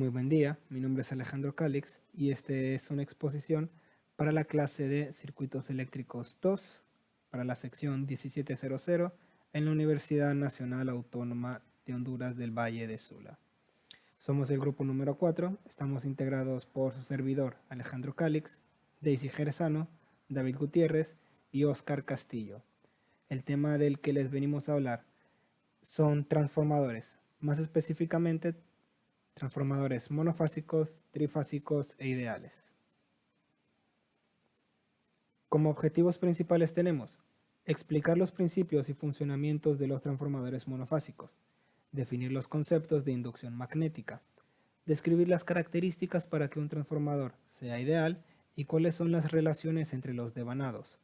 Muy buen día, mi nombre es Alejandro Calix y este es una exposición para la clase de Circuitos Eléctricos 2 para la sección 1700 en la Universidad Nacional Autónoma de Honduras del Valle de Sula. Somos el grupo número 4, estamos integrados por su servidor Alejandro Calix, Daisy Jerezano, David Gutiérrez y Oscar Castillo. El tema del que les venimos a hablar son transformadores, más específicamente transformadores monofásicos, trifásicos e ideales. Como objetivos principales tenemos explicar los principios y funcionamientos de los transformadores monofásicos, definir los conceptos de inducción magnética, describir las características para que un transformador sea ideal y cuáles son las relaciones entre los devanados,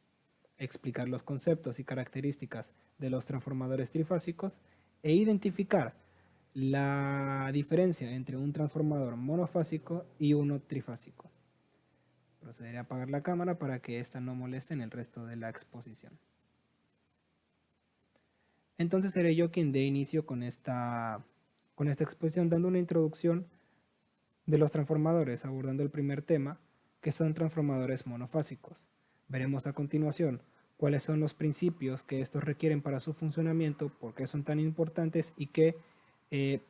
explicar los conceptos y características de los transformadores trifásicos e identificar la diferencia entre un transformador monofásico y uno trifásico. Procederé a apagar la cámara para que ésta no moleste en el resto de la exposición. Entonces seré yo quien dé inicio con esta exposición dando una introducción de los transformadores, abordando el primer tema, que son transformadores monofásicos. Veremos a continuación cuáles son los principios que estos requieren para su funcionamiento, por qué son tan importantes y qué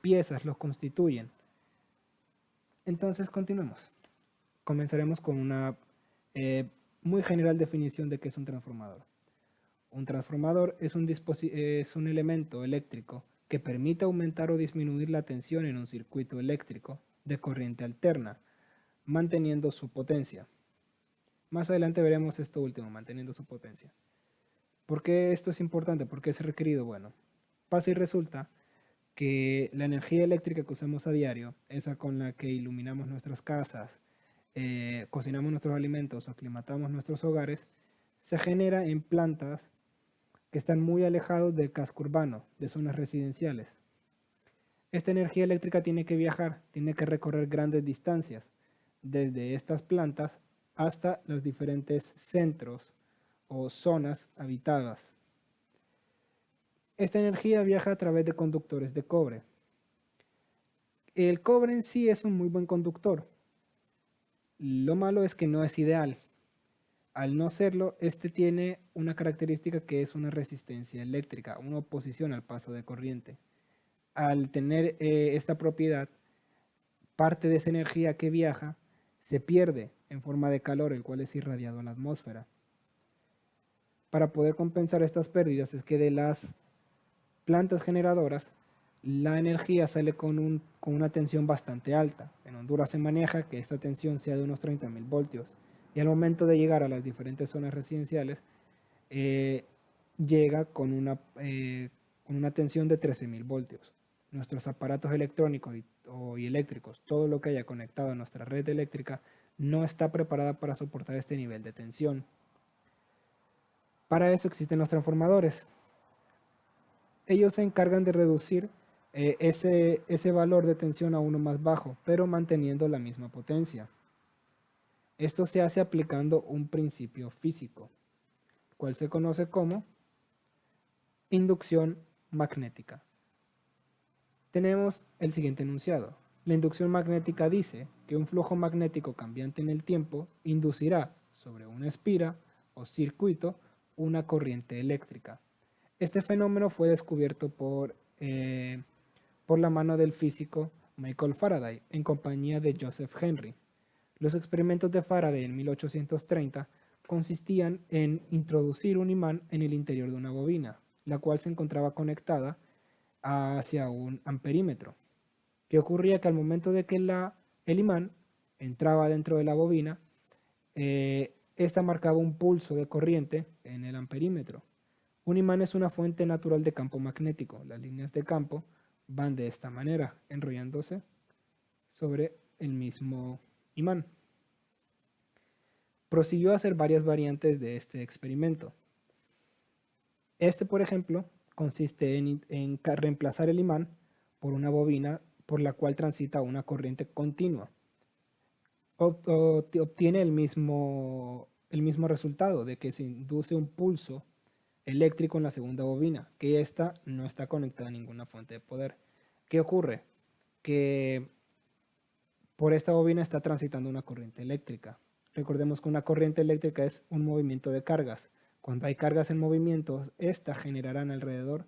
piezas los constituyen. Entonces continuemos. Comenzaremos con una muy general definición de qué es un transformador. Un transformador es un elemento eléctrico que permite aumentar o disminuir la tensión en un circuito eléctrico de corriente alterna, manteniendo su potencia. Más adelante veremos esto último, manteniendo su potencia. ¿Por qué esto es importante? ¿Por qué es requerido? Bueno, pasa y resulta que la energía eléctrica que usamos a diario, esa con la que iluminamos nuestras casas, cocinamos nuestros alimentos o aclimatamos nuestros hogares, se genera en plantas que están muy alejados del casco urbano, de zonas residenciales. Esta energía eléctrica tiene que viajar, tiene que recorrer grandes distancias, desde estas plantas hasta los diferentes centros o zonas habitadas. Esta energía viaja a través de conductores de cobre. El cobre en sí es un muy buen conductor. Lo malo es que no es ideal. Al no serlo, este tiene una característica que es una resistencia eléctrica, una oposición al paso de corriente. Al tener esta propiedad, parte de esa energía que viaja se pierde en forma de calor, el cual es irradiado a la atmósfera. Para poder compensar estas pérdidas es que de las plantas generadoras la energía sale con una tensión bastante alta. En Honduras se maneja que esta tensión sea de unos 30.000 voltios y al momento de llegar a las diferentes zonas residenciales llega con una tensión de 13.000 voltios. Nuestros aparatos electrónicos y eléctricos, todo lo que haya conectado a nuestra red eléctrica, no está preparada para soportar este nivel de tensión. Para eso existen los transformadores. Ellos se encargan de reducir ese valor de tensión a uno más bajo, pero manteniendo la misma potencia. Esto se hace aplicando un principio físico, cual se conoce como inducción magnética. Tenemos el siguiente enunciado. La inducción magnética dice que un flujo magnético cambiante en el tiempo inducirá sobre una espira o circuito una corriente eléctrica. Este fenómeno fue descubierto por la mano del físico Michael Faraday en compañía de Joseph Henry. Los experimentos de Faraday en 1830 consistían en introducir un imán en el interior de una bobina, la cual se encontraba conectada hacia un amperímetro. ¿Qué ocurría? Que al momento de que el imán entraba dentro de la bobina, esta marcaba un pulso de corriente en el amperímetro. Un imán es una fuente natural de campo magnético. Las líneas de campo van de esta manera, enrollándose sobre el mismo imán. Prosiguió a hacer varias variantes de este experimento. Por ejemplo, consiste en reemplazar el imán por una bobina por la cual transita una corriente continua. Obtiene el mismo resultado de que se induce un pulso eléctrico en la segunda bobina, que esta no está conectada a ninguna fuente de poder. ¿Qué ocurre? Que Por esta bobina está transitando una corriente eléctrica. Recordemos que una corriente eléctrica es un movimiento de cargas. Cuando hay cargas en movimiento, estas generarán alrededor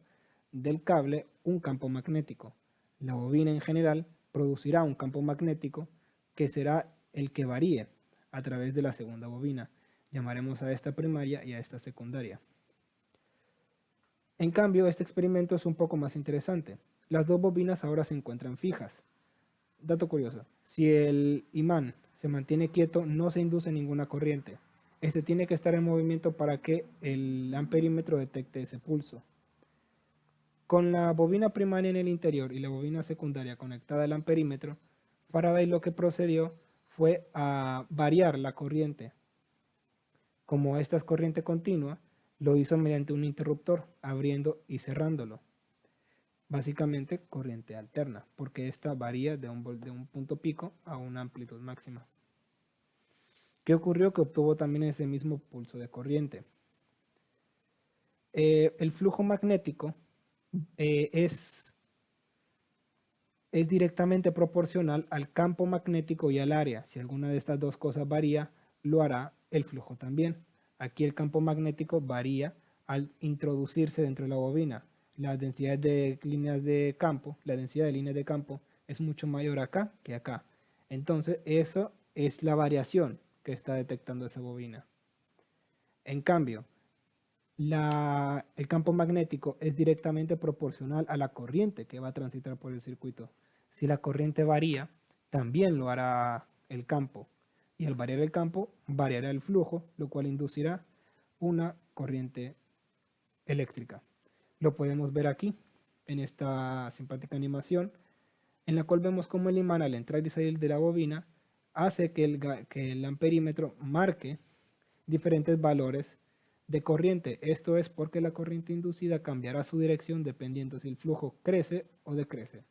del cable un campo magnético. La bobina en general producirá un campo magnético que será el que varíe a través de la segunda bobina. Llamaremos a esta primaria y a esta secundaria. En cambio, este experimento es un poco más interesante. Las dos bobinas ahora se encuentran fijas. Dato curioso, si el imán se mantiene quieto, no se induce ninguna corriente. Este tiene que estar en movimiento para que el amperímetro detecte ese pulso. Con la bobina primaria en el interior y la bobina secundaria conectada al amperímetro, Faraday lo que procedió fue a variar la corriente. Como esta es corriente continua, lo hizo mediante un interruptor, abriendo y cerrándolo. Básicamente corriente alterna, porque esta varía de un punto pico a una amplitud máxima. ¿Qué ocurrió? Que obtuvo también ese mismo pulso de corriente. El flujo magnético es directamente proporcional al campo magnético y al área. Si alguna de estas dos cosas varía, lo hará el flujo también. Aquí el campo magnético varía al introducirse dentro de la bobina. La densidad de líneas de campo, es mucho mayor acá que acá. Entonces, eso es la variación que está detectando esa bobina. En cambio, el campo magnético es directamente proporcional a la corriente que va a transitar por el circuito. Si la corriente varía, también lo hará el campo. Y al variar el campo, variará el flujo, lo cual inducirá una corriente eléctrica. Lo podemos ver aquí, en esta simpática animación, en la cual vemos cómo el imán al entrar y salir de la bobina hace que el amperímetro marque diferentes valores de corriente. Esto es porque la corriente inducida cambiará su dirección dependiendo si el flujo crece o decrece.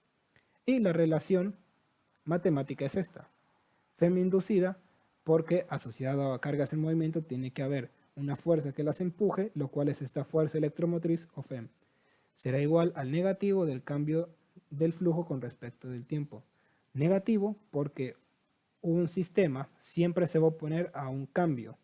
Y la relación matemática es esta. Fem inducida, porque asociado a cargas en movimiento tiene que haber una fuerza que las empuje, lo cual es esta fuerza electromotriz o Fem. Será igual al negativo del cambio del flujo con respecto del tiempo. Negativo porque un sistema siempre se va a oponer a un cambio.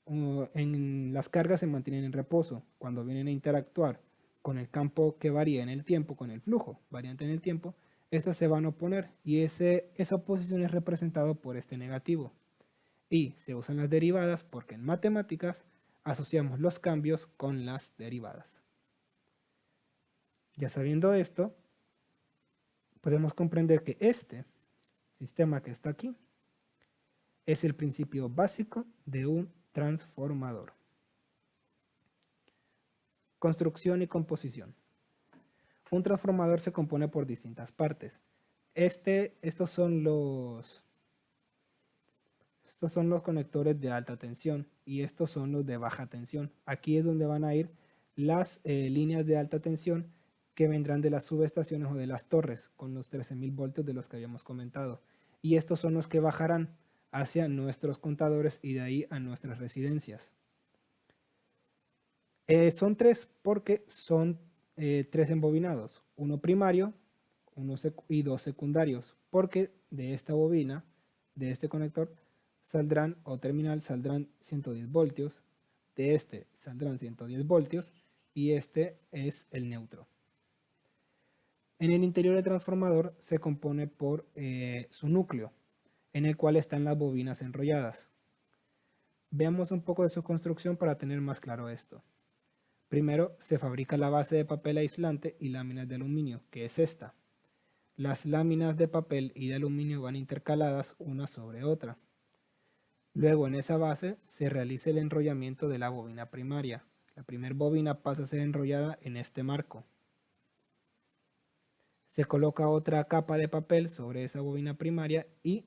Las cargas se mantienen en reposo. Cuando vienen a interactuar con el campo que varía en el tiempo, con el flujo variante en el tiempo, estas se van a oponer y esa oposición es representada por este negativo. Y se usan las derivadas porque en matemáticas asociamos los cambios con las derivadas. Ya sabiendo esto, podemos comprender que este sistema que está aquí es el principio básico de un transformador. Construcción y composición. Un transformador se compone por distintas partes. Estos son los conectores de alta tensión y estos son los de baja tensión. Aquí es donde van a ir las líneas de alta tensión que vendrán de las subestaciones o de las torres con los 13.000 voltios de los que habíamos comentado. Y estos son los que bajarán hacia nuestros contadores y de ahí a nuestras residencias. Son tres porque son tres embobinados, uno primario y dos secundarios, porque de esta bobina, de este conector, saldrán o terminal saldrán 110 voltios, de este saldrán 110 voltios y este es el neutro. En el interior del transformador se compone por su núcleo, en el cual están las bobinas enrolladas. Veamos un poco de su construcción para tener más claro esto. Primero se fabrica la base de papel aislante y láminas de aluminio, que es esta. Las láminas de papel y de aluminio van intercaladas una sobre otra. Luego en esa base se realiza el enrollamiento de la bobina primaria. La primera bobina pasa a ser enrollada en este marco. Se coloca otra capa de papel sobre esa bobina primaria y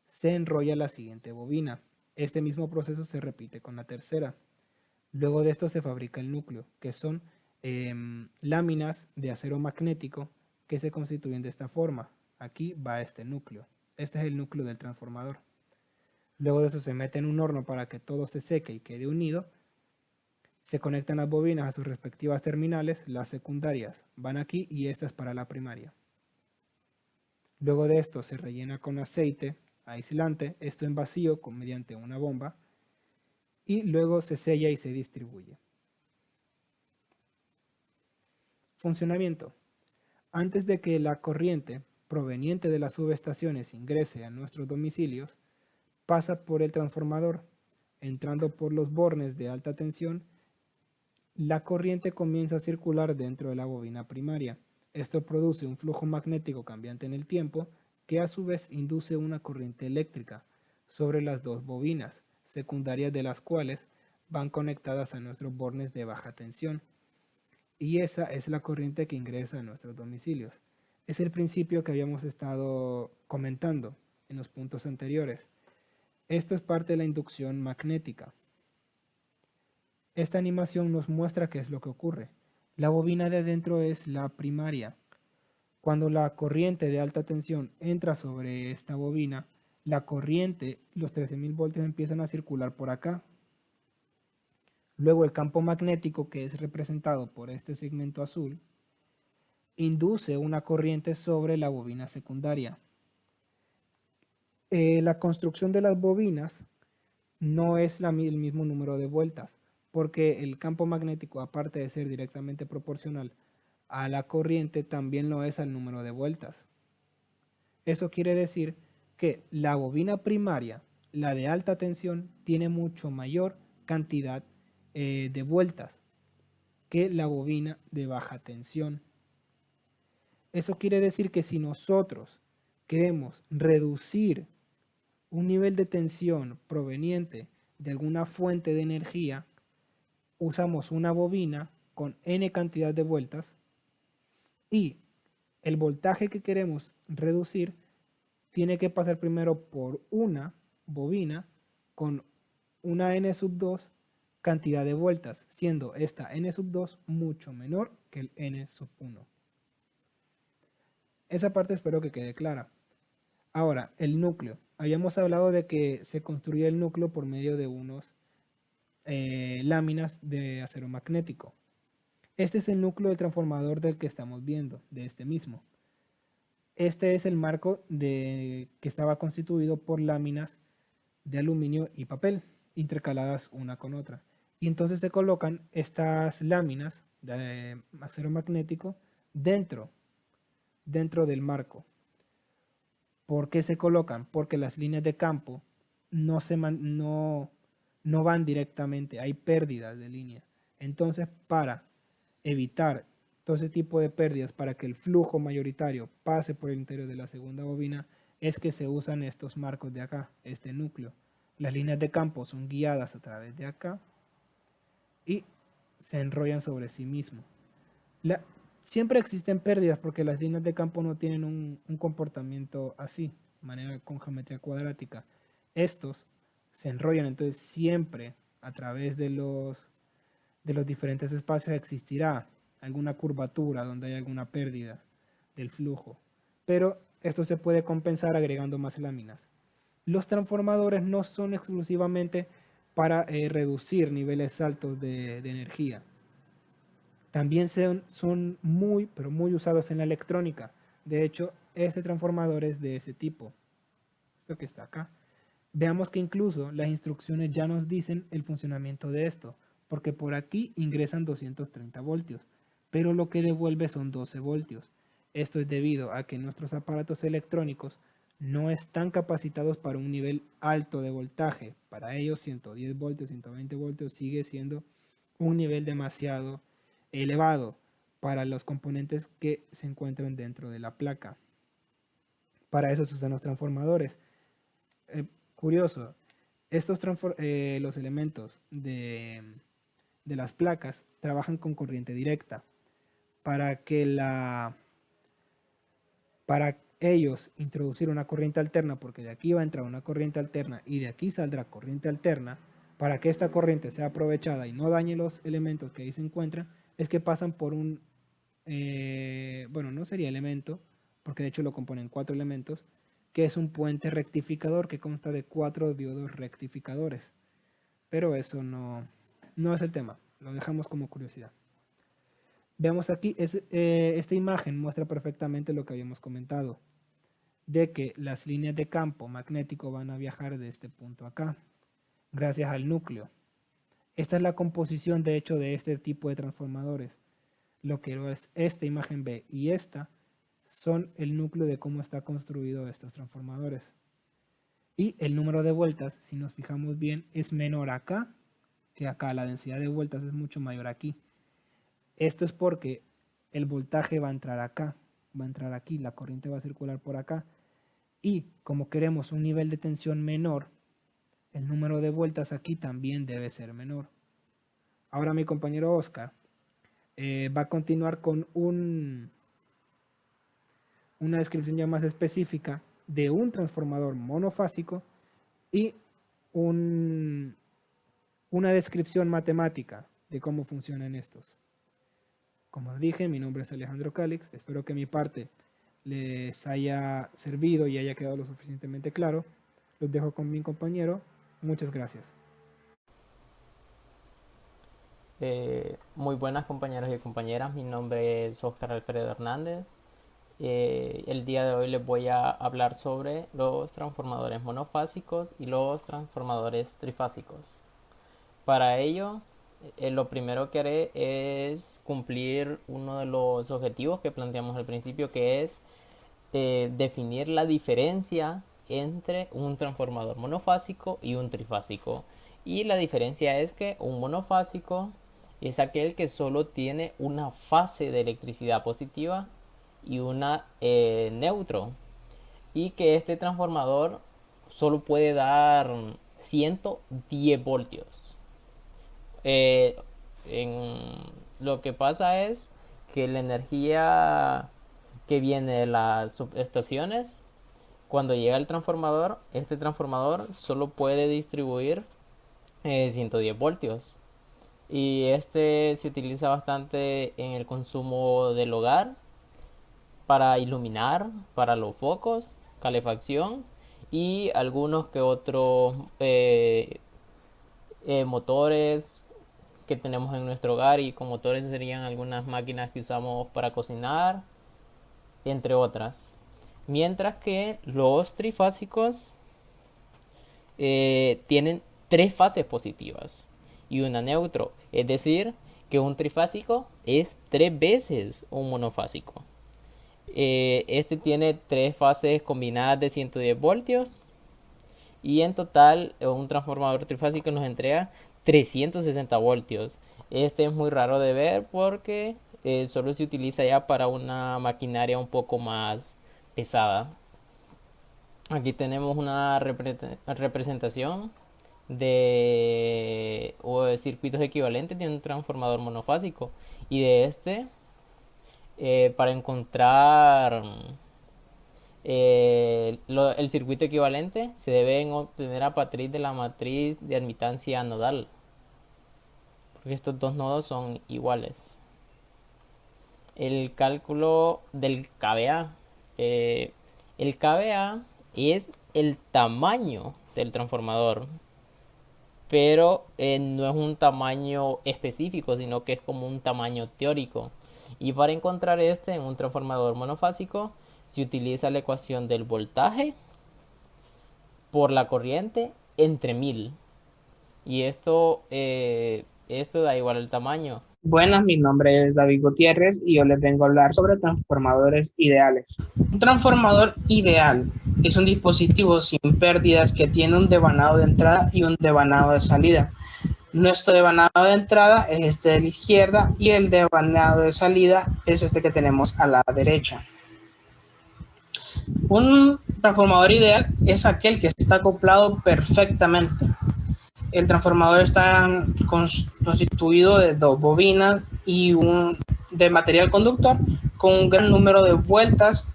se enrolla la siguiente bobina. Este mismo proceso se repite con la tercera. Luego de esto se fabrica el núcleo, que son láminas de acero magnético que se constituyen de esta forma. Aquí va este núcleo. Este es el núcleo del transformador. Luego de eso se mete en un horno para que todo se seque y quede unido. Se conectan las bobinas a sus respectivas terminales, las secundarias van aquí y esta es para la primaria. Luego de esto se rellena con aceite aislante, esto en vacío mediante una bomba, y luego se sella y se distribuye. Funcionamiento. Antes de que la corriente proveniente de las subestaciones ingrese a nuestros domicilios, pasa por el transformador, entrando por los bornes de alta tensión. La corriente comienza a circular dentro de la bobina primaria. Esto produce un flujo magnético cambiante en el tiempo, que a su vez induce una corriente eléctrica sobre las dos bobinas secundarias, de las cuales van conectadas a nuestros bornes de baja tensión. Y esa es la corriente que ingresa a nuestros domicilios. Es el principio que habíamos estado comentando en los puntos anteriores. Esto es parte de la inducción magnética. Esta animación nos muestra qué es lo que ocurre. La bobina de adentro es la primaria. Cuando la corriente de alta tensión entra sobre esta bobina, la corriente, los 13.000 voltios, empiezan a circular por acá. Luego el campo magnético, que es representado por este segmento azul, induce una corriente sobre la bobina secundaria. La construcción de las bobinas no es el mismo número de vueltas, porque el campo magnético, aparte de ser directamente proporcional a la corriente, también lo es al número de vueltas. Eso quiere decir que la bobina primaria, la de alta tensión, tiene mucho mayor cantidad de vueltas que la bobina de baja tensión. Eso quiere decir que si nosotros queremos reducir un nivel de tensión proveniente de alguna fuente de energía, usamos una bobina con n cantidad de vueltas, y el voltaje que queremos reducir tiene que pasar primero por una bobina con una n sub 2 cantidad de vueltas, siendo esta n sub 2 mucho menor que el n sub 1. Esa parte espero que quede clara. Ahora, el núcleo. Habíamos hablado de que se construye el núcleo por medio de unos láminas de acero magnético. Este es el núcleo del transformador del que estamos viendo, de este mismo. Este es el marco que estaba constituido por láminas de aluminio y papel, intercaladas una con otra. Y entonces se colocan estas láminas de acero magnético dentro del marco. ¿Por qué se colocan? Porque las líneas de campo no van directamente, hay pérdidas de línea. Entonces, para evitar todo ese tipo de pérdidas, para que el flujo mayoritario pase por el interior de la segunda bobina, es que se usan estos marcos de acá, este núcleo. Las líneas de campo son guiadas a través de acá y se enrollan sobre sí mismo. Siempre existen pérdidas porque las líneas de campo no tienen un comportamiento así, de manera con geometría cuadrática. Estos se enrollan, entonces siempre a través de los diferentes espacios existirá alguna curvatura donde hay alguna pérdida del flujo. Pero esto se puede compensar agregando más láminas. Los transformadores no son exclusivamente para reducir niveles altos de energía. También son muy, pero muy usados en la electrónica. De hecho, este transformador es de ese tipo. Esto que está acá. Veamos que incluso las instrucciones ya nos dicen el funcionamiento de esto, porque por aquí ingresan 230 voltios, pero lo que devuelve son 12 voltios. Esto es debido a que nuestros aparatos electrónicos no están capacitados para un nivel alto de voltaje. Para ellos 110 voltios, 120 voltios sigue siendo un nivel demasiado elevado para los componentes que se encuentran dentro de la placa. Para eso se usan los transformadores. Curioso, los elementos de las placas trabajan con corriente directa. Para ellos introducir una corriente alterna, porque de aquí va a entrar una corriente alterna y de aquí saldrá corriente alterna, para que esta corriente sea aprovechada y no dañe los elementos que ahí se encuentran, es que pasan por un, bueno, no sería elemento, porque de hecho lo componen 4 elementos, que es un puente rectificador que consta de 4 diodos rectificadores. Pero eso no es el tema, lo dejamos como curiosidad. Veamos aquí, esta imagen muestra perfectamente lo que habíamos comentado. de que las líneas de campo magnético van a viajar de este punto acá, gracias al núcleo. Esta es la composición de hecho de este tipo de transformadores. Lo que es esta imagen B y esta son el núcleo de cómo está construido estos transformadores. Y el número de vueltas, si nos fijamos bien, es menor acá que acá. La densidad de vueltas es mucho mayor aquí. Esto es porque el voltaje va a entrar acá, va a entrar aquí, la corriente va a circular por acá. Y como queremos un nivel de tensión menor, el número de vueltas aquí también debe ser menor. Ahora mi compañero Oscar va a continuar con una descripción ya más específica de un transformador monofásico y una descripción matemática de cómo funcionan estos. Como dije, mi nombre es Alejandro Calix. Espero que mi parte les haya servido y haya quedado lo suficientemente claro. Los dejo con mi compañero. Muchas gracias. Muy buenas compañeros y compañeras, mi nombre es Oscar Alfredo Hernández. El día de hoy les voy a hablar sobre los transformadores monofásicos y los transformadores trifásicos. Para ello, lo primero que haré es cumplir uno de los objetivos que planteamos al principio, que es definir la diferencia entre un transformador monofásico y un trifásico. Y la diferencia es que un monofásico es aquel que solo tiene una fase de electricidad positiva y una neutro, y que este transformador solo puede dar 110 voltios. Eh, lo que pasa es que la energía que viene de las subestaciones, cuando llega el transformador, este transformador solo puede distribuir 110 voltios. Y este se utiliza bastante en el consumo del hogar, para iluminar, para los focos, calefacción y algunos que otros motores que tenemos en nuestro hogar. Y con motores serían algunas máquinas que usamos para cocinar, entre otras. Mientras que los trifásicos tienen tres fases positivas y una neutro. Es decir, que un trifásico es 3 veces un monofásico. Este tiene tres fases combinadas de 110 voltios. Y en total, un transformador trifásico nos entrega 360 voltios. Este es muy raro de ver porque solo se utiliza ya para una maquinaria un poco más pesada. Aquí tenemos una representación de circuitos equivalentes de un transformador monofásico. Y de este, para encontrar el circuito equivalente, se deben obtener a partir de la matriz de admitancia nodal, porque estos dos nodos son iguales. El cálculo del KVA. El KVA es el tamaño del transformador, pero no es un tamaño específico, sino que es como un tamaño teórico. Y para encontrar este en un transformador monofásico, se utiliza la ecuación del voltaje por la corriente entre 1000. Y esto da igual el tamaño. Buenas, mi nombre es David Gutiérrez y yo les vengo a hablar sobre transformadores ideales. Un transformador ideal es un dispositivo sin pérdidas que tiene un devanado de entrada y un devanado de salida. Nuestro devanado de entrada es este de la izquierda y el devanado de salida es este que tenemos a la derecha. Un transformador ideal es aquel que está acoplado perfectamente. El transformador está constituido de dos bobinas y de material conductor con un gran número de vueltas,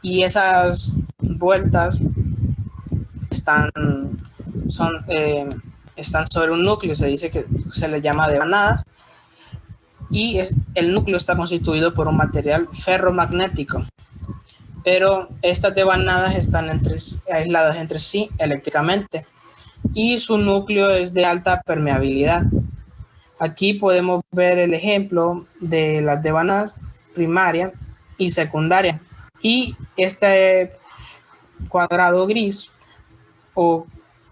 y esas vueltas están sobre un núcleo. Se dice que se le llama devanadas, y el núcleo está constituido por un material ferromagnético, pero estas devanadas están aisladas entre sí eléctricamente y su núcleo es de alta permeabilidad. Aquí podemos ver el ejemplo de las devanadas primaria y secundaria, y este cuadrado gris, o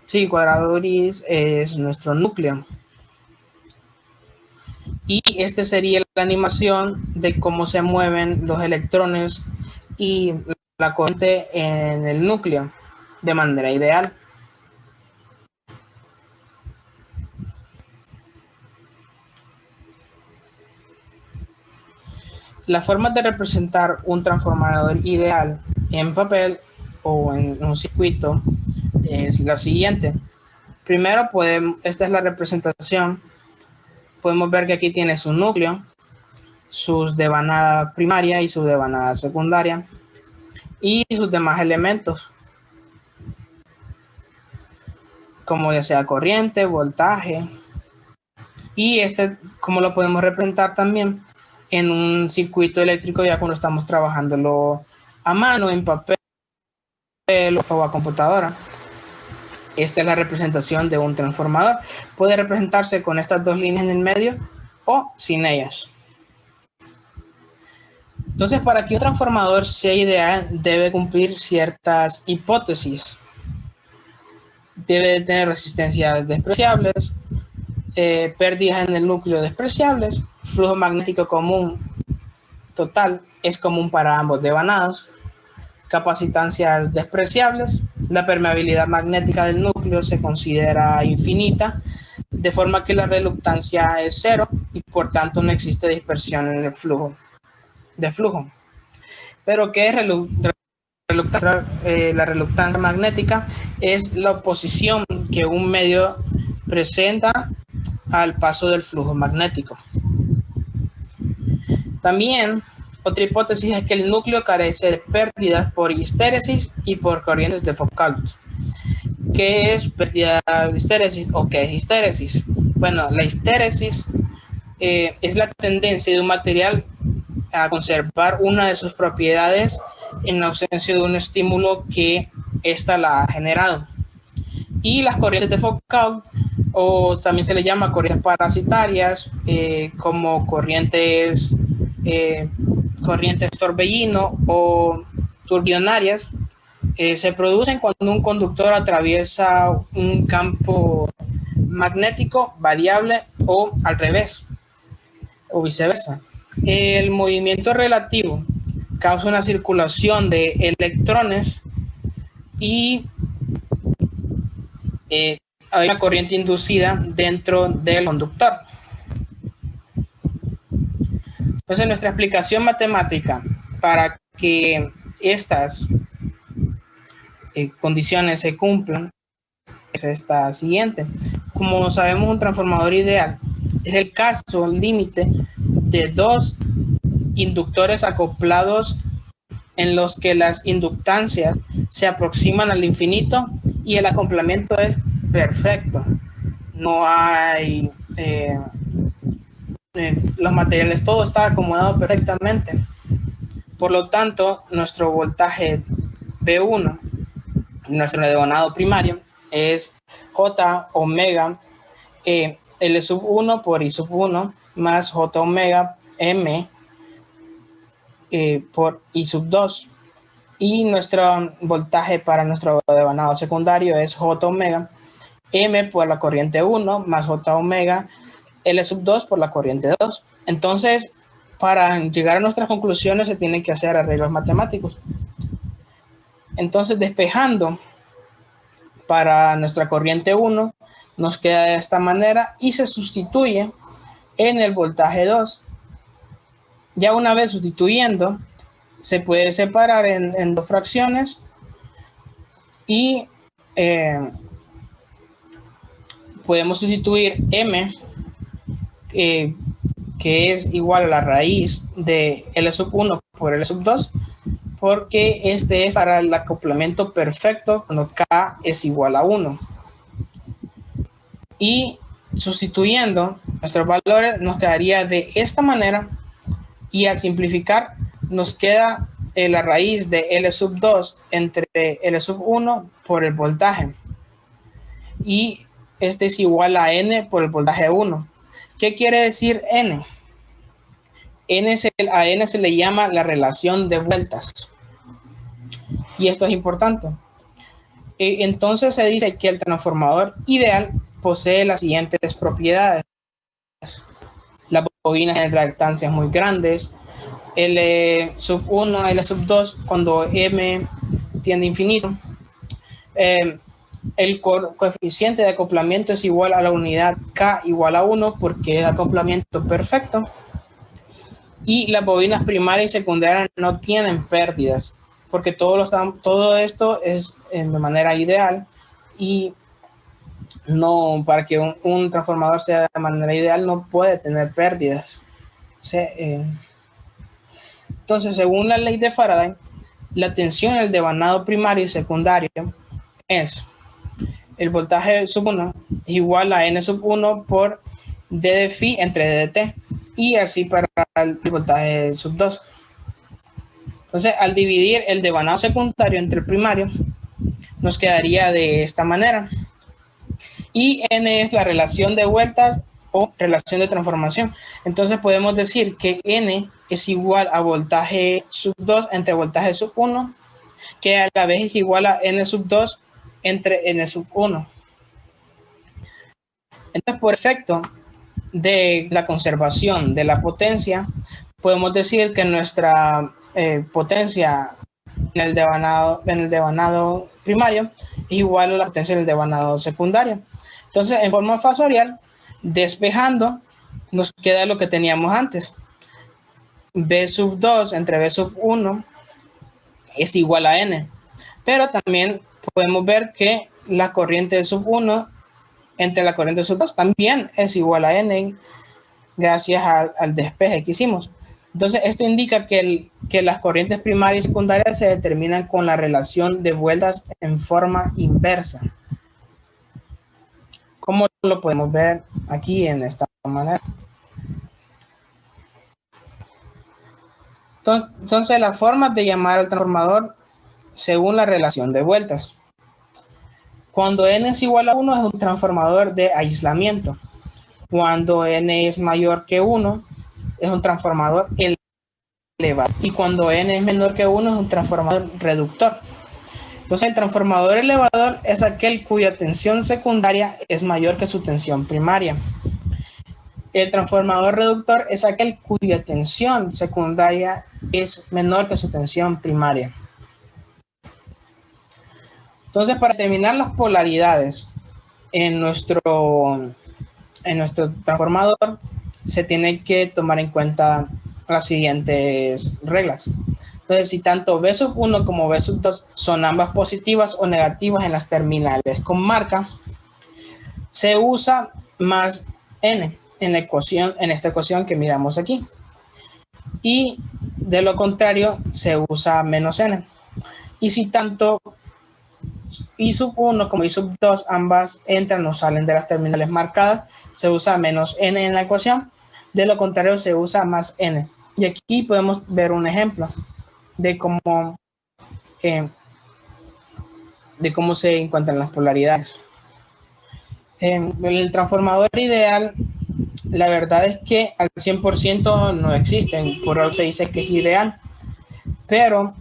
sí, cuadrado gris es nuestro núcleo. Y este sería la animación de cómo se mueven los electrones y la corriente en el núcleo de manera ideal. La forma de representar un transformador ideal en papel o en un circuito es la siguiente. Primero, esta es la representación. Podemos ver que aquí tiene su núcleo, sus devanada primaria y su devanada secundaria y sus demás elementos, como ya sea corriente, voltaje. Y como lo podemos representar también en un circuito eléctrico ya cuando estamos trabajándolo a mano, en papel o a computadora. Esta es la representación de un transformador. Puede representarse con estas dos líneas en el medio o sin ellas. Entonces, para que un transformador sea ideal, debe cumplir ciertas hipótesis. Debe tener resistencias despreciables, pérdidas en el núcleo despreciables, flujo magnético común total es común para ambos devanados, capacitancias despreciables, la permeabilidad magnética del núcleo se considera infinita, de forma que la reluctancia es cero y por tanto no existe dispersión en el flujo. Pero ¿qué es reluctancia? La reluctancia magnética es la oposición que un medio presenta al paso del flujo magnético. También otra hipótesis es que el núcleo carece de pérdidas por histéresis y por corrientes de Foucault. ¿Qué es pérdida de histéresis o qué es histéresis? Bueno, la histéresis es la tendencia de un material a conservar una de sus propiedades en ausencia de un estímulo que ésta la ha generado. Y las corrientes de Foucault, o también se le llama corrientes parasitarias, como corrientes torbellino o turbionarias, se producen cuando un conductor atraviesa un campo magnético variable o al revés, o viceversa. El movimiento relativo causa una circulación de electrones y hay una corriente inducida dentro del conductor. Entonces, nuestra explicación matemática para que estas condiciones se cumplan es esta siguiente. Como sabemos, un transformador ideal es el caso límite de dos inductores acoplados en los que las inductancias se aproximan al infinito y el acoplamiento es perfecto. No hay los materiales, todo está acomodado perfectamente. Por lo tanto, nuestro voltaje V1, nuestro devanado primario, es J omega L sub 1 por I sub 1 más J omega M por I sub 2. Y nuestro voltaje para nuestro devanado secundario es J omega M por la corriente 1 más J omega L sub 2 por la corriente 2. Entonces, para llegar a nuestras conclusiones se tienen que hacer arreglos matemáticos. Entonces, despejando para nuestra corriente 1, nos queda de esta manera y se sustituye en el voltaje 2. Ya una vez sustituyendo, se puede separar en dos fracciones y podemos sustituir M, que es igual a la raíz de L sub 1 por L sub 2, porque este es para el acoplamiento perfecto cuando K es igual a 1. Y sustituyendo nuestros valores nos quedaría de esta manera, y al simplificar nos queda la raíz de L sub 2 entre L sub 1 por el voltaje. Y este es igual a N por el voltaje 1. ¿Qué quiere decir N? A N se le llama la relación de vueltas. Y esto es importante. Entonces se dice que el transformador ideal posee las siguientes propiedades. Las bobinas en reactancias muy grandes, L sub 1, L sub 2, cuando M tiende a infinito. El coeficiente de acoplamiento es igual a la unidad K igual a 1 porque es acoplamiento perfecto. Y las bobinas primarias y secundarias no tienen pérdidas porque todo esto es de manera ideal, y no, para que un transformador sea de manera ideal no puede tener pérdidas. Entonces, según la ley de Faraday, la tensión en el devanado primario y secundario es el voltaje sub 1 igual a N sub 1 por D de phi entre D de T, y así para el voltaje sub 2. Entonces, al dividir el devanado secundario entre el primario, nos quedaría de esta manera. Y N es la relación de vueltas o relación de transformación. Entonces podemos decir que N es igual a voltaje sub 2 entre voltaje sub 1, que a la vez es igual a N sub 2 entre N sub 1. Entonces, por efecto de la conservación de la potencia, podemos decir que nuestra potencia en el devanado primario es igual a la potencia en el devanado secundario. Entonces, en forma fasorial, despejando, nos queda lo que teníamos antes. B sub 2 entre B sub 1 es igual a N. Pero también podemos ver que la corriente de sub 1 entre la corriente de sub 2 también es igual a N gracias al despeje que hicimos. Entonces, esto indica que las corrientes primarias y secundarias se determinan con la relación de vueltas en forma inversa. ¿Cómo lo podemos ver aquí en esta manera? Entonces, las formas de llamar al transformador según la relación de vueltas. Cuando N es igual a 1 es un transformador de aislamiento. Cuando N es mayor que 1 es un transformador elevado. Y cuando N es menor que 1 es un transformador reductor. Entonces, el transformador elevador es aquel cuya tensión secundaria es mayor que su tensión primaria. El transformador reductor es aquel cuya tensión secundaria es menor que su tensión primaria. Entonces, para determinar las polaridades en nuestro transformador, se tiene que tomar en cuenta las siguientes reglas. Entonces, si tanto B sub 1 como B sub 2 son ambas positivas o negativas en las terminales con marca, se usa más N en esta ecuación que miramos aquí. Y de lo contrario, se usa menos N. Y si tanto I sub 1 como I sub 2 ambas entran o salen de las terminales marcadas, se usa menos N en la ecuación. De lo contrario, se usa más N. Y aquí podemos ver un ejemplo de cómo se encuentran las polaridades. El transformador ideal, la verdad es que al 100% no existen, por eso se dice que es ideal. Pero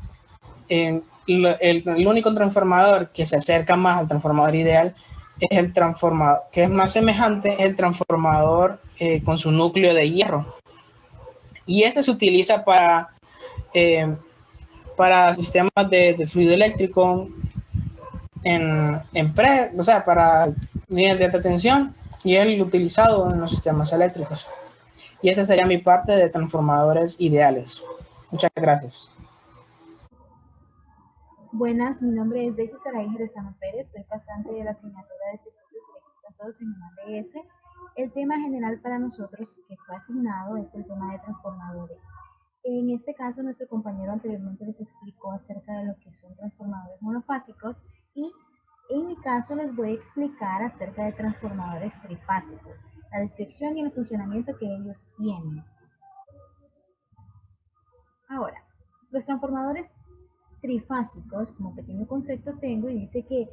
el único transformador que se acerca más al transformador ideal es el transformador que es más semejante, es el transformador con su núcleo de hierro. Y este se utiliza para sistemas de fluido eléctrico, para líneas de alta tensión, y es utilizado en los sistemas eléctricos. Y esta sería mi parte de transformadores ideales. Muchas gracias. Buenas, mi nombre es Daisy Saraí Jerezano Pérez, soy pasante de la asignatura de circuitos electrodos en UABS. El tema general para nosotros que fue asignado es el tema de transformadores. En este caso, nuestro compañero anteriormente les explicó acerca de lo que son transformadores monofásicos, y en mi caso les voy a explicar acerca de transformadores trifásicos, la descripción y el funcionamiento que ellos tienen. Ahora, los transformadores trifásicos, como pequeño concepto tengo, y dice que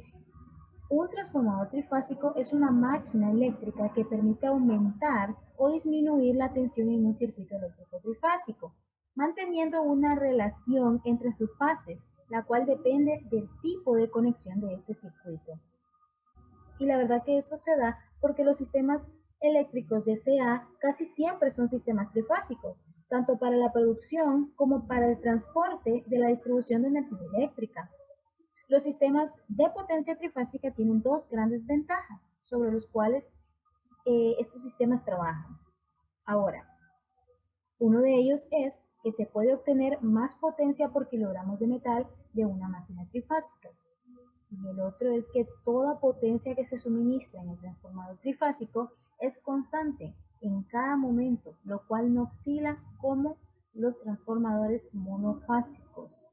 un transformador trifásico es una máquina eléctrica que permite aumentar o disminuir la tensión en un circuito eléctrico trifásico, manteniendo una relación entre sus fases, la cual depende del tipo de conexión de este circuito. Y la verdad que esto se da porque los sistemas eléctricos de CA casi siempre son sistemas trifásicos, tanto para la producción como para el transporte de la distribución de energía eléctrica. Los sistemas de potencia trifásica tienen dos grandes ventajas sobre los cuales estos sistemas trabajan. Ahora, uno de ellos es que se puede obtener más potencia por kilogramos de metal de una máquina trifásica. Y el otro es que toda potencia que se suministra en el transformador trifásico es constante en cada momento, lo cual no oscila como los transformadores monofásicos.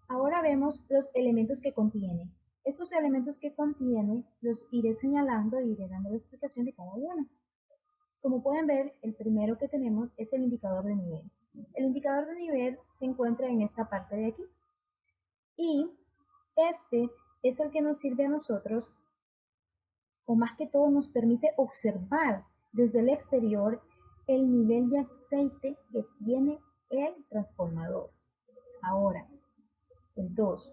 Ahora vemos los elementos que contiene. Estos elementos que contiene los iré señalando e iré dando la explicación de cada uno. Como pueden ver, el primero que tenemos es el indicador de nivel. El indicador de nivel se encuentra en esta parte de aquí. Y este es el que nos sirve a nosotros, o más que todo nos permite observar desde el exterior el nivel de aceite que tiene el transformador. Ahora, el 2,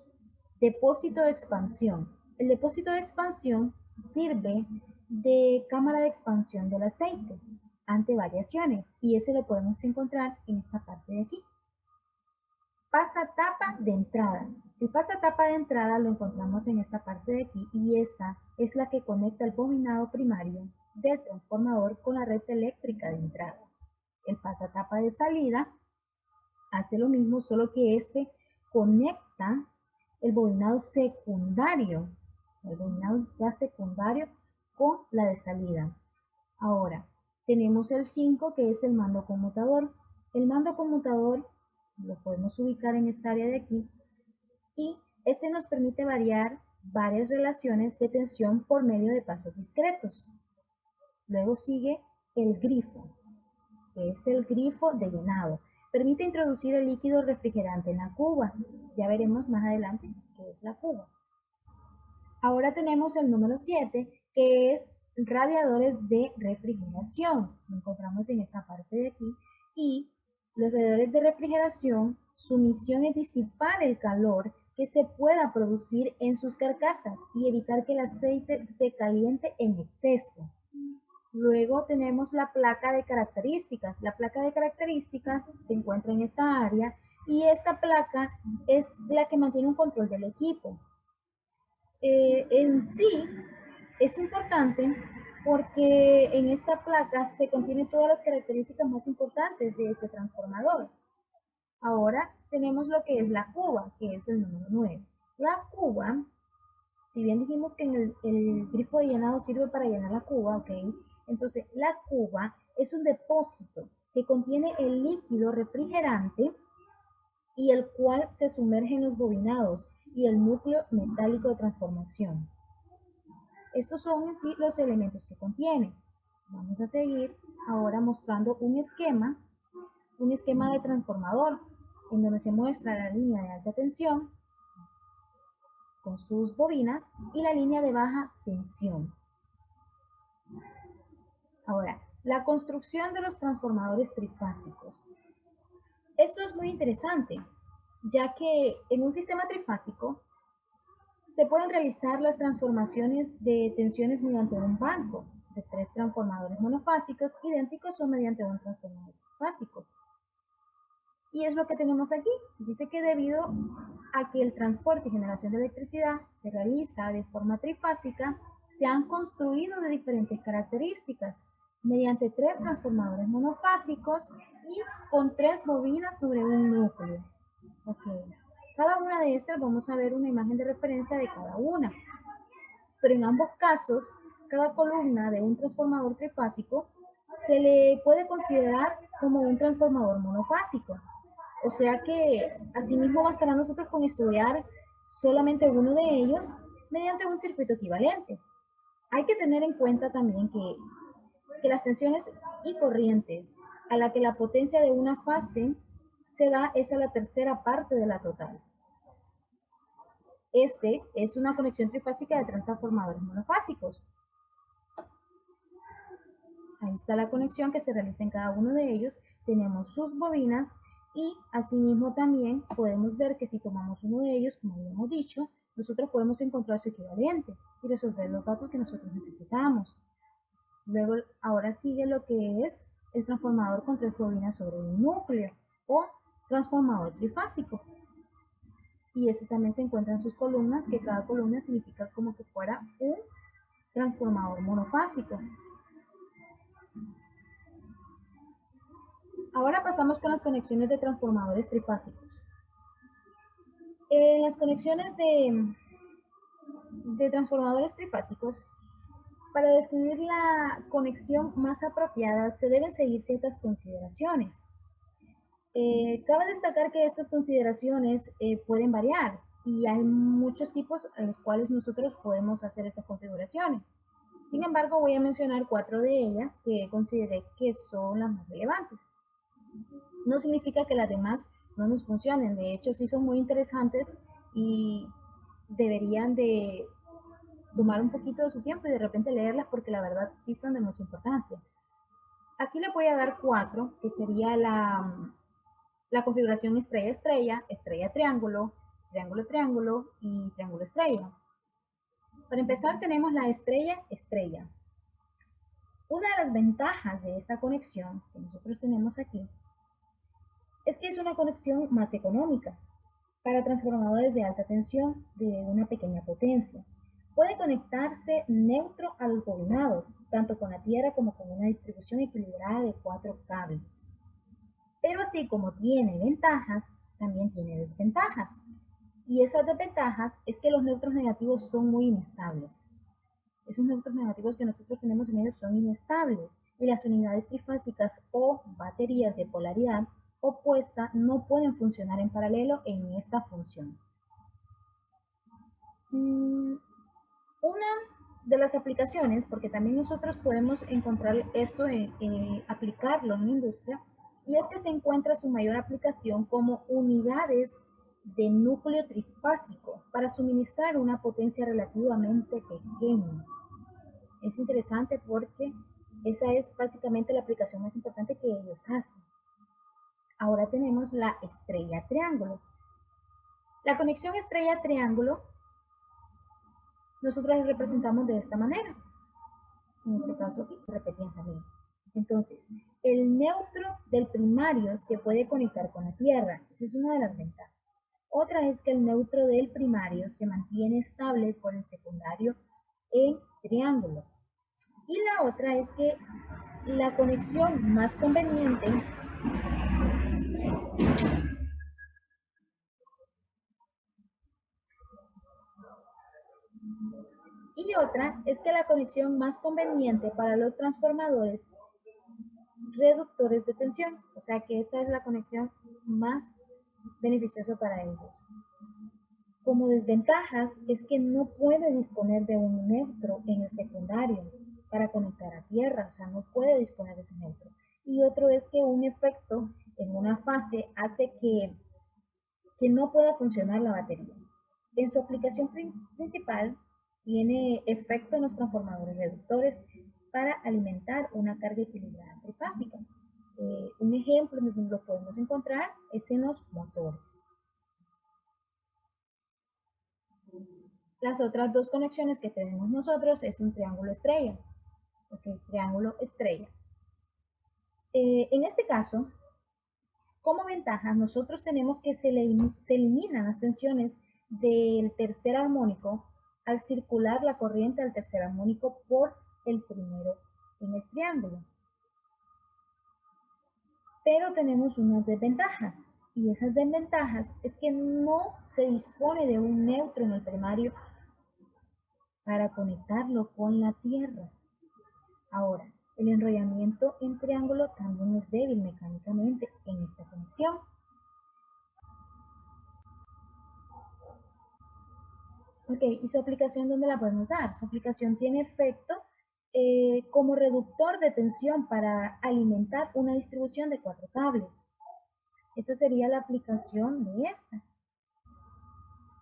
depósito de expansión. El depósito de expansión sirve de cámara de expansión del aceite ante variaciones y ese lo podemos encontrar en esta parte de aquí. Pasatapa de entrada. El pasatapa de entrada lo encontramos en esta parte de aquí y esa es la que conecta el bobinado primario del transformador con la red eléctrica de entrada. El pasatapa de salida hace lo mismo, solo que este conecta el bobinado secundario, con la de salida. Ahora, tenemos el 5 que es el mando conmutador. El mando conmutador lo podemos ubicar en esta área de aquí y este nos permite variar varias relaciones de tensión por medio de pasos discretos. Luego sigue el grifo, que es el grifo de llenado. Permite introducir el líquido refrigerante en la cuba. Ya veremos más adelante qué es la cuba. Ahora tenemos el número 7, que es radiadores de refrigeración. Lo encontramos en esta parte de aquí. Y los radiadores de refrigeración, su misión es disipar el calor que se pueda producir en sus carcasas y evitar que el aceite se caliente en exceso. Luego tenemos la placa de características. La placa de características se encuentra en esta área y esta placa es la que mantiene un control del equipo. En sí es importante porque en esta placa se contienen todas las características más importantes de este transformador. Ahora tenemos lo que es la cuba, que es el número 9. La cuba, si bien dijimos que en el grifo de llenado sirve para llenar la cuba, ¿ok? Entonces, la cuba es un depósito que contiene el líquido refrigerante y el cual se sumerge en los bobinados y el núcleo metálico de transformación. Estos son en sí los elementos que contiene. Vamos a seguir ahora mostrando un esquema de transformador, en donde se muestra la línea de alta tensión con sus bobinas y la línea de baja tensión. Ahora, la construcción de los transformadores trifásicos. Esto es muy interesante, ya que en un sistema trifásico se pueden realizar las transformaciones de tensiones mediante un banco de 3 transformadores monofásicos idénticos o mediante un transformador trifásico. Y es lo que tenemos aquí. Dice que debido a que el transporte y generación de electricidad se realiza de forma trifásica, se han construido de diferentes características mediante 3 transformadores monofásicos y con 3 bobinas sobre un núcleo. Okay. Cada una de estas vamos a ver una imagen de referencia de cada una. Pero en ambos casos, cada columna de un transformador trifásico se le puede considerar como un transformador monofásico. O sea que asimismo bastará a nosotros con estudiar solamente uno de ellos mediante un circuito equivalente. Hay que tener en cuenta también que las tensiones y corrientes a la que la potencia de una fase se da es a la tercera parte de la total. Este es una conexión trifásica de 3 transformadores monofásicos. Ahí está la conexión que se realiza en cada uno de ellos. Tenemos sus bobinas Y asimismo también podemos ver que si tomamos uno de ellos, como habíamos dicho, nosotros podemos encontrar su equivalente y resolver los datos que nosotros necesitamos. Luego, ahora sigue lo que es el transformador con 3 bobinas sobre un núcleo o transformador trifásico. Y este también se encuentra en sus columnas, que cada columna significa como que fuera un transformador monofásico. Ahora pasamos con las conexiones de transformadores trifásicos. En las conexiones de transformadores trifásicos, para decidir la conexión más apropiada se deben seguir ciertas consideraciones. Cabe destacar que estas consideraciones pueden variar y hay muchos tipos en los cuales nosotros podemos hacer estas configuraciones. Sin embargo, voy a mencionar 4 de ellas que consideré que son las más relevantes. No significa que las demás no nos funcionen, de hecho sí son muy interesantes y deberían de tomar un poquito de su tiempo y de repente leerlas porque la verdad sí son de mucha importancia. Aquí le voy a dar 4, que sería la configuración estrella-estrella, estrella-triángulo, triángulo-triángulo y triángulo-estrella. Para empezar tenemos la estrella-estrella. Una de las ventajas de esta conexión que nosotros tenemos aquí es que es una conexión más económica para transformadores de alta tensión de una pequeña potencia. Puede conectarse neutro a los bobinados, tanto con la tierra como con una distribución equilibrada de 4 cables. Pero así como tiene ventajas, también tiene desventajas. Y esas desventajas es que los neutros negativos son muy inestables. Esos neutros negativos que nosotros tenemos en ellos son inestables y las unidades trifásicas o baterías de polaridad opuesta no pueden funcionar en paralelo en esta función. Una de las aplicaciones, porque también nosotros podemos encontrar esto aplicarlo en la industria, y es que se encuentra su mayor aplicación como unidades de núcleo trifásico para suministrar una potencia relativamente pequeña. Es interesante porque esa es básicamente la aplicación más importante que ellos hacen. Ahora tenemos la estrella-triángulo. La conexión estrella-triángulo nosotros la representamos de esta manera. En este caso aquí, repetían también. Entonces, el neutro del primario se puede conectar con la Tierra. Esa es una de las ventajas. Otra es que el neutro del primario se mantiene estable por el secundario en triángulo. Y la otra es que la conexión más conveniente para los transformadores reductores de tensión, o sea que esta es la conexión más beneficiosa para ellos. Como desventajas es que no puede disponer de un neutro en el secundario para conectar a tierra, o sea, no puede disponer de ese neutro. Y otro es que un efecto en una fase hace que no pueda funcionar la batería. En su aplicación principal tiene efecto en los transformadores reductores para alimentar una carga equilibrada trifásica. Un ejemplo donde lo podemos encontrar es en los motores. Las otras 2 conexiones que tenemos nosotros es un triángulo estrella. Triángulo estrella. En este caso, como ventaja, nosotros tenemos que se eliminan las tensiones del tercer armónico al circular la corriente del tercer armónico por el primero en el triángulo. Pero tenemos unas desventajas, y esas desventajas es que no se dispone de un neutro en el primario para conectarlo con la Tierra. Ahora, el enrollamiento en triángulo también es débil mecánicamente en esta conexión. ¿Y su aplicación dónde la podemos dar? Su aplicación tiene efecto como reductor de tensión para alimentar una distribución de 4 cables. Esa sería la aplicación de esta.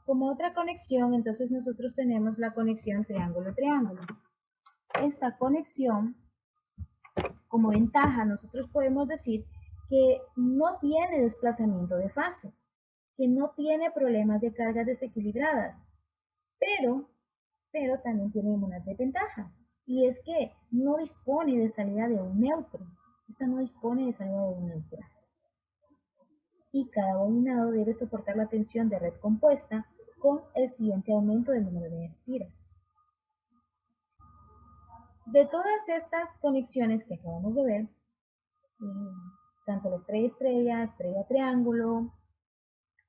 Como otra conexión, entonces nosotros tenemos la conexión triángulo-triángulo. Esta conexión, como ventaja, nosotros podemos decir que no tiene desplazamiento de fase, que no tiene problemas de cargas desequilibradas, pero, pero también tiene unas desventajas. Y es que no dispone de salida de un neutro. Esta no dispone de salida de un neutro. Y cada bobinado debe soportar la tensión de red compuesta con el siguiente aumento del número de espiras. De todas estas conexiones que acabamos de ver, tanto la estrella-estrella, estrella-triángulo,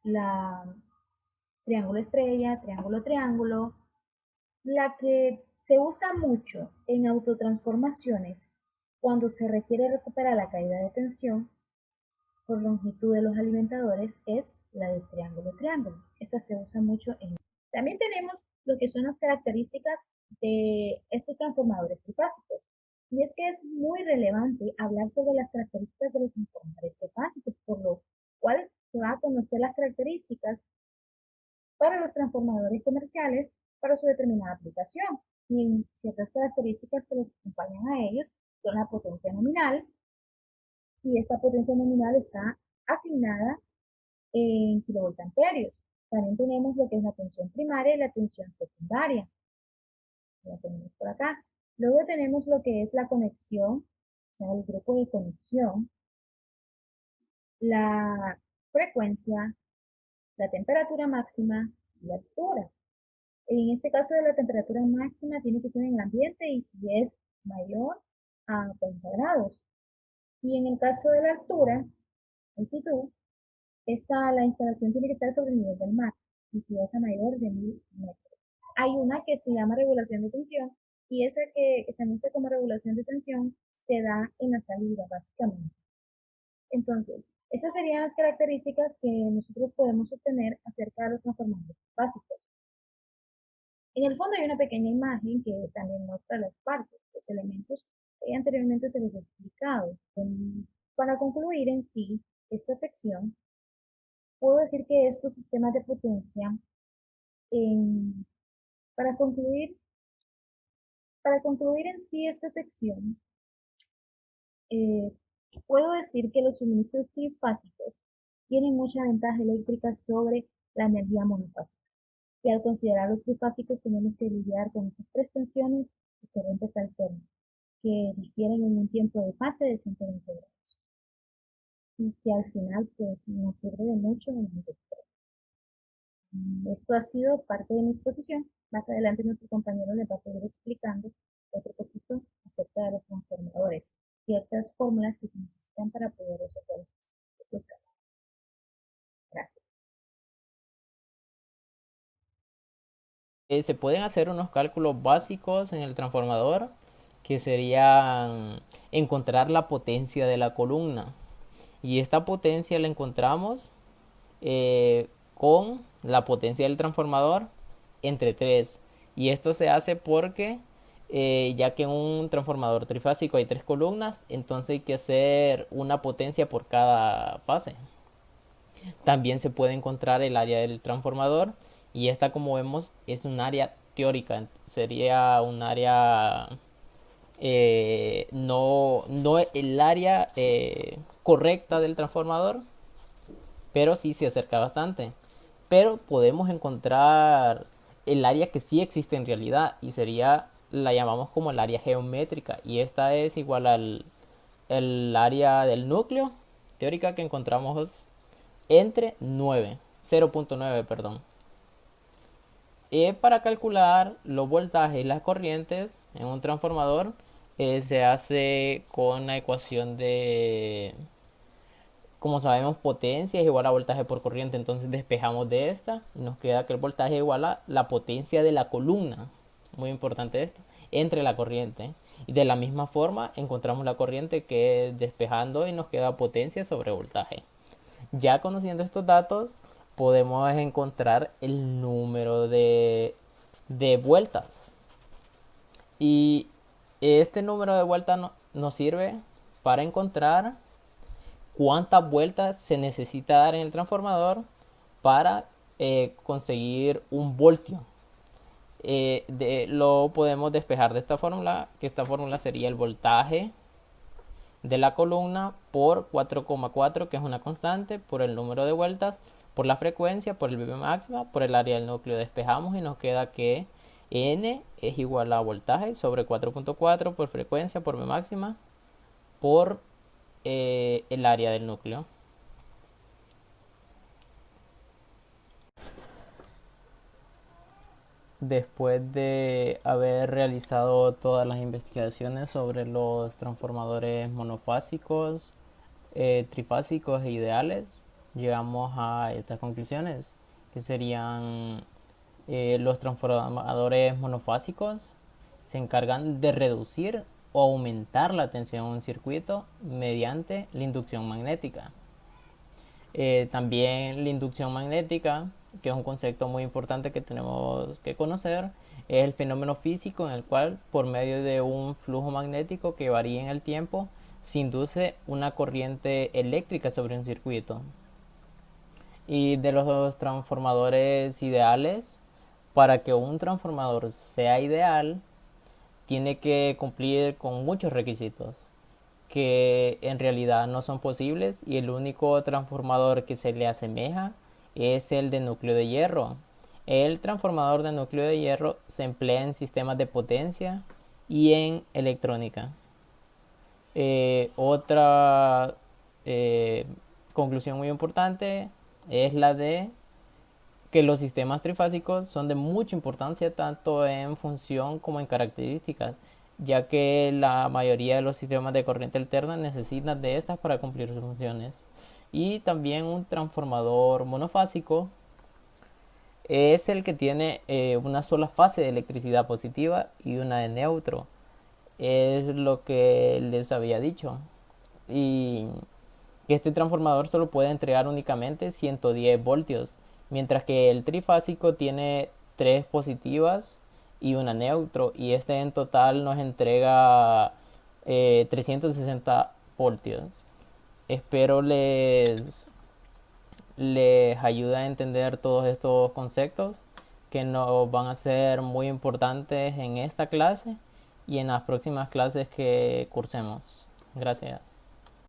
la triángulo-estrella, triángulo-triángulo, la que se usa mucho en autotransformaciones cuando se requiere recuperar la caída de tensión por longitud de los alimentadores es la de triángulo-triángulo. Esta se usa mucho en... También tenemos lo que son las características de estos transformadores trifásicos. Y es que es muy relevante hablar sobre las características de los transformadores trifásicos, por lo cual se va a conocer las características para los transformadores comerciales para su determinada aplicación. Y ciertas características que los acompañan a ellos son la potencia nominal, y esta potencia nominal está asignada en kilovoltamperios. También tenemos lo que es la tensión primaria y la tensión secundaria. La tenemos por acá. Luego tenemos lo que es la conexión, o sea, el grupo de conexión, la frecuencia, la temperatura máxima y la altura. En este caso de la temperatura máxima tiene que ser en el ambiente y si es mayor a 30 grados. Y en el caso de la altura, altitud, la instalación tiene que estar sobre el nivel del mar y si es a mayor de 1000 metros. Hay una que se llama regulación de tensión y esa que se anuncia como regulación de tensión se da en la salida, básicamente. Entonces, esas serían las características que nosotros podemos obtener acerca de los transformadores básicos. En el fondo hay una pequeña imagen que también muestra las partes, los elementos que anteriormente se les he explicado. Para concluir en sí esta sección, puedo decir que estos sistemas de potencia, para concluir en sí esta sección, puedo decir que los suministros trifásicos tienen mucha ventaja eléctrica sobre la energía monofásica. Y al considerar los trifásicos tenemos que lidiar con esas tres tensiones y corrientes alternas, que difieren en un tiempo de fase de 120 grados. Y que al final pues nos sirve de mucho en el sector. Esto ha sido parte de mi exposición. Más adelante nuestro compañero les va a seguir explicando otro poquito acerca de los transformadores, ciertas fórmulas que se necesitan para poder resolver estos casos. Gracias. Se pueden hacer unos cálculos básicos en el transformador que serían encontrar la potencia de la columna. Y esta potencia la encontramos con la potencia del transformador entre 3. Y esto se hace porque ya que en un transformador trifásico hay 3 columnas, entonces hay que hacer una potencia por cada fase. También se puede encontrar el área del transformador y esta, como vemos, es un área teórica, sería un área no el área correcta del transformador, pero sí se acerca bastante. Pero podemos encontrar el área que sí existe en realidad y la llamamos como el área geométrica, y esta es igual al el área del núcleo teórica que encontramos entre 0.9, perdón. Para calcular los voltajes y las corrientes en un transformador se hace con la ecuación de, como sabemos, potencia es igual a voltaje por corriente. Entonces despejamos de esta y nos queda que el voltaje es igual a la potencia de la columna, muy importante esto, entre la corriente. Y de la misma forma encontramos la corriente, que despejando y nos queda potencia sobre voltaje. Ya conociendo estos datos podemos encontrar el número de vueltas, y este número de vueltas nos sirve para encontrar cuántas vueltas se necesita dar en el transformador para conseguir un voltio. Lo podemos despejar de esta fórmula, que esta fórmula sería el voltaje de la columna por 4,4, que es una constante, por el número de vueltas, por la frecuencia, por el V máxima, por el área del núcleo. Despejamos y nos queda que N es igual a voltaje sobre 4,4 por frecuencia, por V máxima, por el área del núcleo. Después de haber realizado todas las investigaciones sobre los transformadores monofásicos, trifásicos e ideales, llegamos a estas conclusiones, que serían los transformadores monofásicos se encargan de reducir o aumentar la tensión en un circuito mediante la inducción magnética. También la inducción magnética, que es un concepto muy importante que tenemos que conocer, es el fenómeno físico en el cual, por medio de un flujo magnético que varía en el tiempo, se induce una corriente eléctrica sobre un circuito. Y de los transformadores ideales, para que un transformador sea ideal, tiene que cumplir con muchos requisitos que en realidad no son posibles, y el único transformador que se le asemeja es el de núcleo de hierro. El transformador de núcleo de hierro se emplea en sistemas de potencia y en electrónica. Otra conclusión muy importante es la de que los sistemas trifásicos son de mucha importancia tanto en función como en características, ya que la mayoría de los sistemas de corriente alterna necesitan de estas para cumplir sus funciones. Y también un transformador monofásico es el que tiene una sola fase de electricidad positiva y una de neutro. Es lo que les había dicho. Y que este transformador solo puede entregar únicamente 110 voltios, mientras que el trifásico tiene 3 positivas y una neutro, y este en total nos entrega 360 voltios. Espero les ayude a entender todos estos conceptos que nos van a ser muy importantes en esta clase y en las próximas clases que cursemos. Gracias.